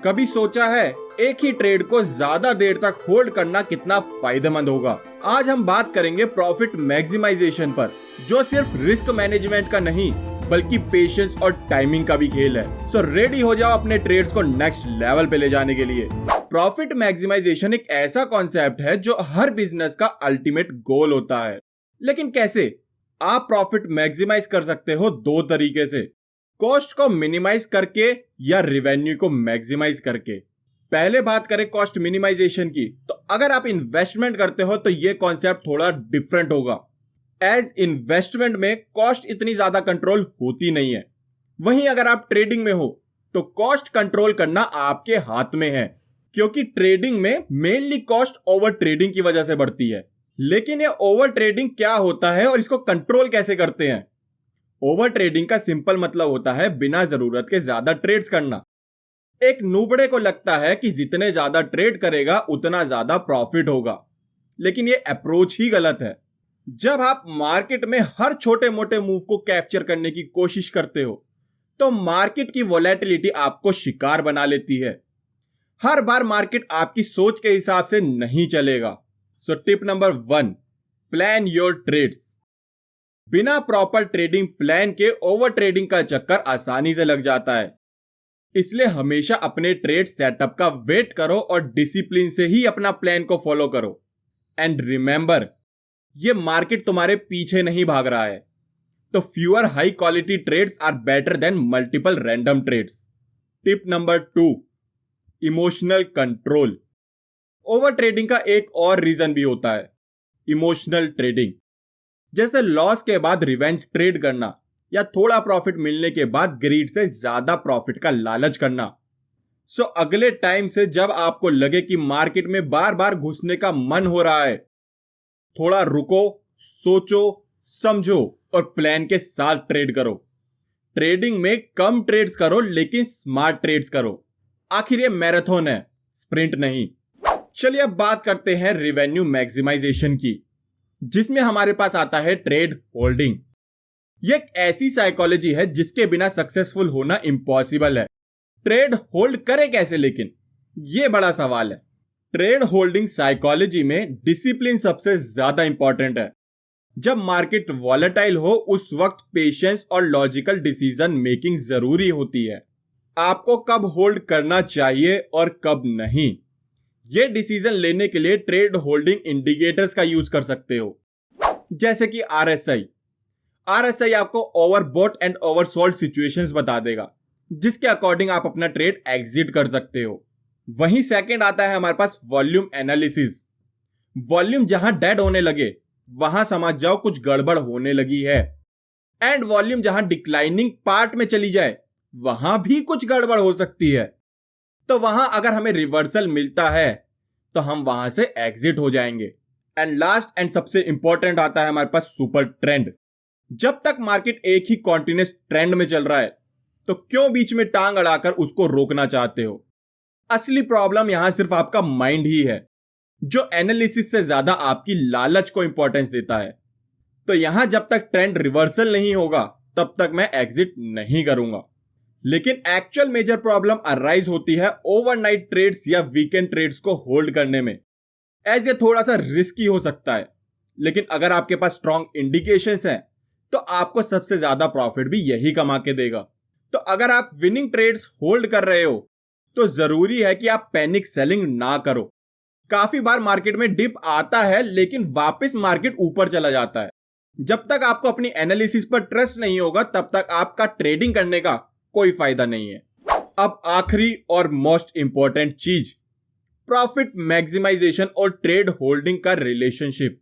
कभी सोचा है एक ही ट्रेड को ज्यादा देर तक होल्ड करना कितना फायदेमंद होगा? आज हम बात करेंगे प्रॉफिट मैक्सिमाइजेशन पर, जो सिर्फ रिस्क मैनेजमेंट का नहीं बल्कि पेशेंस और टाइमिंग का भी खेल है। सो रेडी हो जाओ अपने ट्रेड्स को नेक्स्ट लेवल पे ले जाने के लिए। प्रॉफिट मैक्सिमाइजेशन एक ऐसा कॉन्सेप्ट है जो हर बिजनेस का अल्टीमेट गोल होता है। लेकिन कैसे? आप प्रॉफिट मैक्सिमाइज कर सकते हो दो तरीके से, कॉस्ट को मिनिमाइज करके या रिवेन्यू को मैक्सिमाइज करके। पहले बात करें कॉस्ट मिनिमाइजेशन की, तो अगर आप इन्वेस्टमेंट करते हो तो ये कॉन्सेप्ट थोड़ा डिफरेंट होगा। एज इन्वेस्टमेंट में कॉस्ट इतनी ज्यादा कंट्रोल होती नहीं है। वहीं अगर आप ट्रेडिंग में हो तो कॉस्ट कंट्रोल करना आपके हाथ में है, क्योंकि ट्रेडिंग में मेनली कॉस्ट ओवर ट्रेडिंग की वजह से बढ़ती है। लेकिन ये ओवर ट्रेडिंग क्या होता है और इसको कंट्रोल कैसे करते हैं? ओवर ट्रेडिंग का सिंपल मतलब होता है बिना जरूरत के ज्यादा ट्रेड्स करना। एक नूबड़े को लगता है कि जितने ज्यादा ट्रेड करेगा उतना ज्यादा प्रॉफिट होगा, लेकिन ये अप्रोच ही गलत है। जब आप मार्केट में हर छोटे मोटे मूव को कैप्चर करने की कोशिश करते हो तो मार्केट की वोलेटिलिटी आपको शिकार बना लेती है। हर बार मार्केट आपकी सोच के हिसाब से नहीं चलेगा। So tip number 1, plan your trades. बिना प्रॉपर ट्रेडिंग प्लान के ओवर ट्रेडिंग का चक्कर आसानी से लग जाता है। इसलिए हमेशा अपने ट्रेड सेटअप का वेट करो और डिसिप्लिन से ही अपना प्लान को फॉलो करो। एंड रिमेंबर, ये मार्केट तुम्हारे पीछे नहीं भाग रहा है, तो fewer high quality trades are better than multiple random trades. Tip number 2, emotional control. Over trading का एक और रीजन भी होता है, इमोशनल ट्रेडिंग। जैसे लॉस के बाद रिवेंज ट्रेड करना या थोड़ा प्रॉफिट मिलने के बाद ग्रीड से ज्यादा प्रॉफिट का लालच करना। सो अगले टाइम से जब आपको लगे कि मार्केट में बार बार घुसने का मन हो रहा है, थोड़ा रुको, सोचो, समझो और प्लान के साथ ट्रेड करो। ट्रेडिंग में कम ट्रेड्स करो लेकिन स्मार्ट ट्रेड्स करो। आखिर ये मैराथन है, स्प्रिंट नहीं। चलिए अब बात करते हैं रेवेन्यू मैक्सिमाइजेशन की, जिसमें हमारे पास आता है ट्रेड होल्डिंग। ये एक ऐसी साइकोलॉजी है जिसके बिना सक्सेसफुल होना इम्पॉसिबल है। ट्रेड होल्ड करें कैसे लेकिन? ये बड़ा सवाल है। ट्रेड होल्डिंग साइकोलॉजी में डिसिप्लिन सबसे ज्यादा इंपॉर्टेंट है। जब मार्केट वॉलेटाइल हो उस वक्त पेशेंस और लॉजिकल डिसीजन मेकिंग जरूरी होती है। आपको कब होल्ड करना चाहिए और कब नहीं, ये डिसीजन लेने के लिए ट्रेड होल्डिंग इंडिकेटर्स का यूज कर सकते हो, जैसे कि आरएसआई आपको ओवरबॉट एंड ओवरसोल्ड सिचुएशंस बता देगा, जिसके अकॉर्डिंग आप अपना ट्रेड एग्जिट कर सकते हो। वहीं सेकंड आता है हमारे पास वॉल्यूम एनालिसिस। वॉल्यूम जहां डेड होने लगे वहां समझ जाओ कुछ गड़बड़ होने लगी है, एंड वॉल्यूम जहां डिक्लाइनिंग पार्ट में चली जाए वहां भी कुछ गड़बड़ हो सकती है। तो वहां अगर हमें रिवर्सल मिलता है तो हम वहां से एग्जिट हो जाएंगे। एंड लास्ट एंड सबसे इंपॉर्टेंट आता है हमारे पास सुपर ट्रेंड। जब तक मार्केट एक ही कॉन्टिन्यूस ट्रेंड में चल रहा है तो क्यों बीच में टांग अड़ाकर उसको रोकना चाहते हो? असली प्रॉब्लम यहां सिर्फ आपका माइंड ही है, जो एनालिसिस से ज्यादा आपकी लालच को इंपॉर्टेंस देता है। तो यहां जब तक ट्रेंड रिवर्सल नहीं होगा तब तक मैं एग्जिट नहीं करूंगा। लेकिन एक्चुअल मेजर प्रॉब्लम अराइज होती है ओवरनाइट ट्रेड्स या वीकेंड ट्रेड्स को होल्ड करने में। एज ये थोड़ा सा रिस्की हो सकता है, लेकिन अगर आपके पास स्ट्रॉन्ग इंडिकेशंस हैं तो आपको सबसे ज्यादा प्रॉफिट भी यही कमा के देगा। तो अगर आप विनिंग ट्रेड्स होल्ड कर रहे हो तो जरूरी है कि आप पैनिक सेलिंग ना करो। काफी बार मार्केट में डिप आता है लेकिन वापस मार्केट ऊपर चला जाता है। जब तक आपको अपनी एनालिसिस पर ट्रस्ट नहीं होगा तब तक आपका ट्रेडिंग करने का कोई फायदा नहीं है। अब आखिरी और मोस्ट इंपॉर्टेंट चीज, प्रॉफिट मैक्सिमाइजेशन और ट्रेड होल्डिंग का रिलेशनशिप।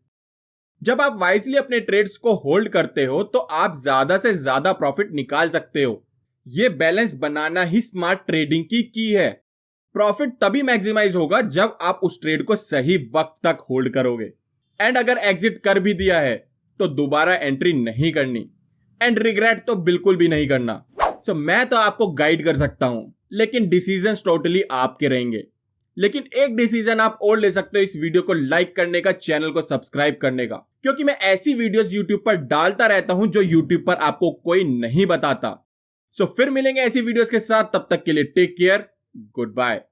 जब आप वाइजली अपने ट्रेड्स को होल्ड करते हो तो आप ज्यादा से ज्यादा प्रॉफिट निकाल सकते हो। ये बैलेंस बनाना ही स्मार्ट ट्रेडिंग की है। प्रॉफिट तभी मैक्सिमाइज होगा जब आप उस ट्रेड को सही वक्त तक होल्ड करोगे, एंड अगर एग्जिट कर भी दिया है तो दोबारा एंट्री नहीं करनी, एंड रिग्रेट तो बिल्कुल भी नहीं करना। सो मैं तो आपको गाइड कर सकता हूं, लेकिन डिसीजंस टोटली आपके रहेंगे। लेकिन एक डिसीजन आप और ले सकते हो, इस वीडियो को लाइक करने का, चैनल को सब्सक्राइब करने का, क्योंकि मैं ऐसी वीडियोस यूट्यूब पर डालता रहता हूं जो यूट्यूब पर आपको कोई नहीं बताता। सो फिर मिलेंगे ऐसी वीडियोस के साथ, तब तक के लिए टेक केयर, गुड बाय।